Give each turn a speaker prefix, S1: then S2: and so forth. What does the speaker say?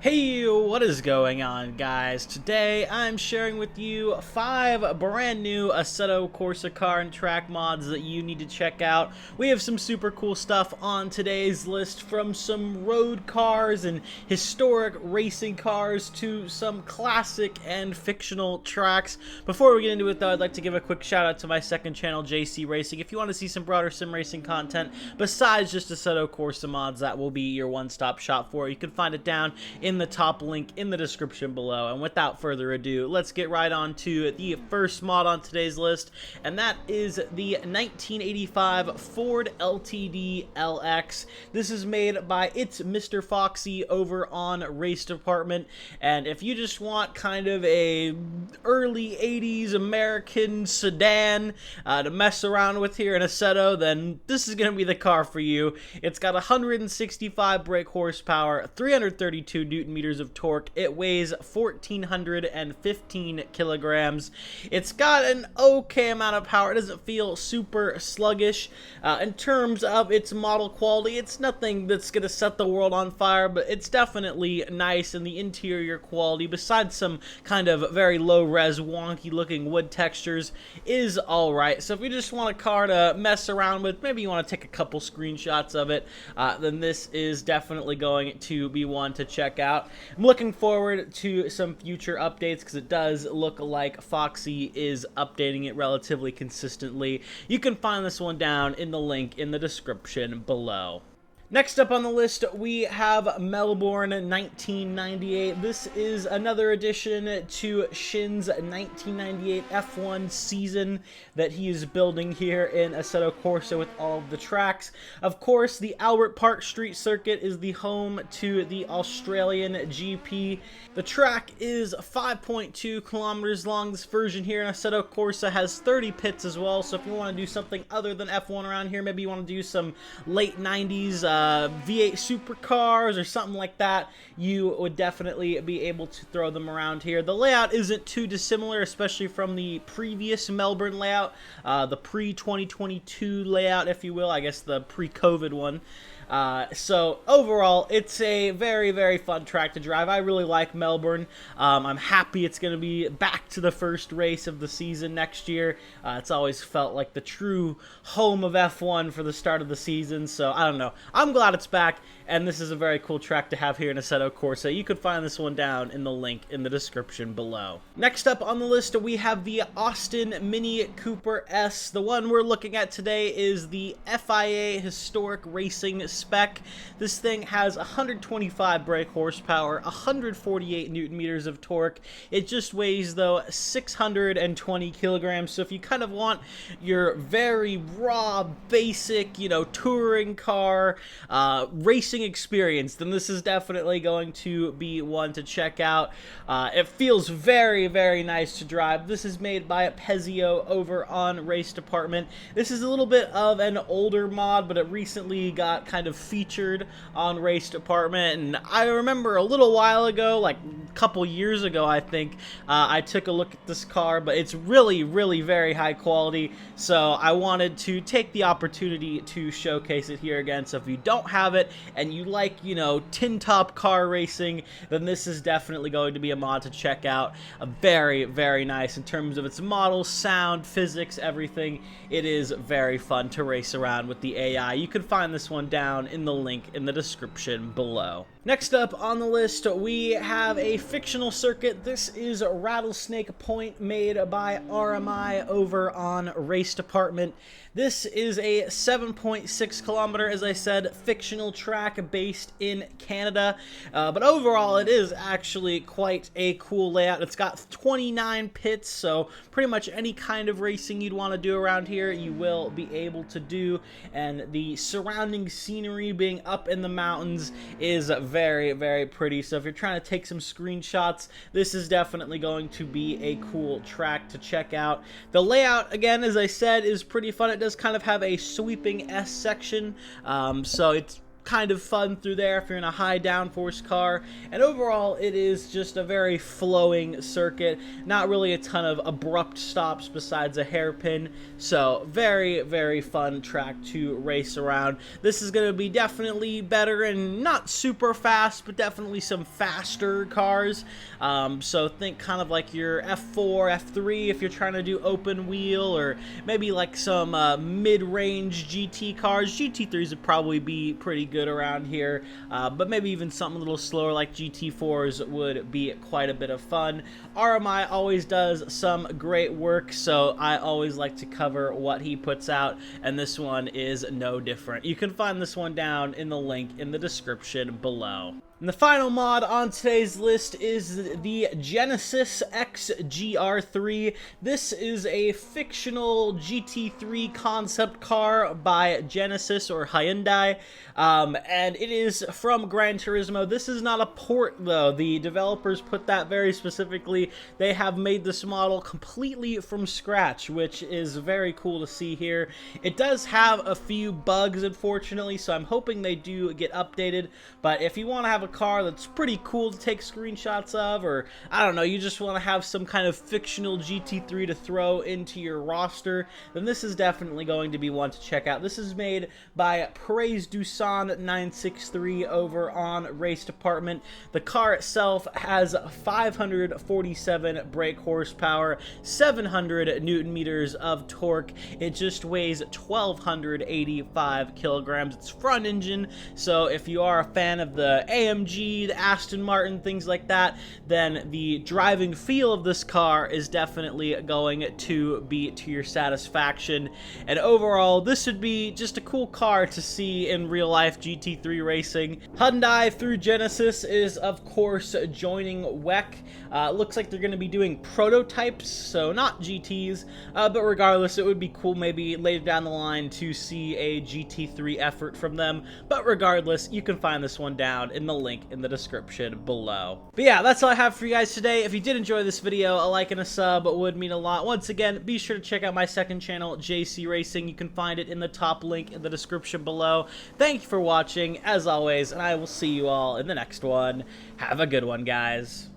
S1: Hey, what is going on, guys? Today I'm sharing with you 5 brand new Assetto Corsa car and track mods that you need to check out. We have some super cool stuff on today's list, from some road cars and historic racing cars to some classic and fictional tracks. Before we get into it though, I'd like to give a quick shout out to my second channel, JC Racing. If you want to see some broader sim racing content besides just Assetto Corsa mods, that will be your one-stop shop for it. You can find it down in the top link in the description below. And without further ado, let's get right on to the first mod on today's list, and that is the 1985 Ford LTD LX. This is made by It's Mr. Foxy over on Race Department, and if you just want kind of a early 80s American sedan to mess around with here in Assetto, then this is going to be the car for you. It's got 165 brake horsepower, 332 Newton meters of torque. It weighs 1,415 kilograms. It's got an okay amount of power. It doesn't feel super sluggish. In terms of its model quality, it's nothing that's going to set the world on fire, but it's definitely nice in the interior quality. Besides some kind of very low-res, wonky-looking wood textures, is alright. So if you just want a car to mess around with, maybe you want to take a couple screenshots of it, then this is definitely going to be one to check out. I'm looking forward to some future updates because it does look like Foxy is updating it relatively consistently. You can find this one down in the link in the description below. Next up on the list, we have Melbourne 1998. This is another addition to Shin's 1998 F1 season that he is building here in Assetto Corsa with all of the tracks. Of course, the Albert Park Street Circuit is the home to the Australian GP. The track is 5.2 kilometers long. This version here in Assetto Corsa has 30 pits as well, so if you want to do something other than F1 around here, maybe you want to do some late 90s V8 supercars or something like that, you would definitely be able to throw them around here. The layout isn't too dissimilar, especially from the previous Melbourne layout, the pre-2022 layout, if you will, I guess the pre-COVID one. So overall, it's a very, very fun track to drive. I really like Melbourne. I'm happy it's going to be back to the first race of the season next year. It's always felt like the true home of F1 for the start of the season, so I don't know. I'm glad it's back, and this is a very cool track to have here in Assetto Corsa. You could find this one down in the link in the description below. Next up on the list, we have the Austin Mini Cooper S. The one we're looking at today is the FIA Historic Racing spec. This thing has 125 brake horsepower, 148 Newton meters of torque. It just weighs, though, 620 kilograms. So if you kind of want your very raw, basic, touring car racing experience, then this is definitely going to be one to check out. It feels very, very nice to drive. This is made by Pezio over on Race Department. This is a little bit of an older mod, but it recently got kind of featured on Race Department, and I remember a little while ago, like a couple years ago I think, I took a look at this car, but it's really, really very high quality, so I wanted to take the opportunity to showcase it here again. So if you don't have it and you like, tin top car racing, then this is definitely going to be a mod to check out. Very, very nice in terms of its model, sound, physics, everything. It is very fun to race around with the AI. You can find this one down in the link in the description below. Next up on the list, we have a fictional circuit. This is Rattlesnake Point, made by RMI over on Race Department. This is a 7.6 kilometer, as I said, fictional track based in Canada. But overall, it is actually quite a cool layout. It's got 29 pits, so pretty much any kind of racing you'd want to do around here, you will be able to do. And the surrounding scenery being up in the mountains is very, very pretty. So if you're trying to take some screenshots, this is definitely going to be a cool track to check out. The layout, again, as I said, is pretty fun. It does kind of have a sweeping S section, so it's kind of fun through there if you're in a high downforce car, and overall it is just a very flowing circuit, not really a ton of abrupt stops besides a hairpin, so very fun track to race around. This is going to be definitely better and not super fast, but definitely some faster cars, so think kind of like your F4, F3 if you're trying to do open wheel, or maybe like some mid-range GT cars. GT3s would probably be pretty good around here, but maybe even something a little slower like GT4s would be quite a bit of fun. RMI always does some great work, so I always like to cover what he puts out, and this one is no different. You can find this one down in the link in the description below. And the final mod on today's list is the Genesis X GR.3. This is a fictional GT3 concept car by Genesis or Hyundai, and it is from Gran Turismo. This is not a port, though. The developers put that very specifically. They have made this model completely from scratch, which is very cool to see here. It does have a few bugs, unfortunately, so I'm hoping they do get updated, but if you want to have a car that's pretty cool to take screenshots of, or I don't know, you just want to have some kind of fictional GT3 to throw into your roster, then this is definitely going to be one to check out. This is made by Praise Dusan 963 over on Race Department. The car itself has 547 brake horsepower, 700 newton meters of torque. It just weighs 1,285 kilograms. It's front engine, so if you are a fan of the AMG, the Aston Martin, things like that, then the driving feel of this car is definitely going to be to your satisfaction. And overall, this would be just a cool car to see in real life GT3 racing. Hyundai through Genesis is of course joining WEC. Looks like they're going to be doing prototypes, so not GTs, but regardless, it would be cool maybe later down the line to see a GT3 effort from them. But regardless, you can find this one down in the link in the description below. But yeah, that's all I have for you guys today. If you did enjoy this video, a like and a sub would mean a lot. Once again, be sure to check out my second channel, JC Racing. You can find it in the top link in the description below. Thank you for watching, as always, and I will see you all in the next one. Have a good one, guys.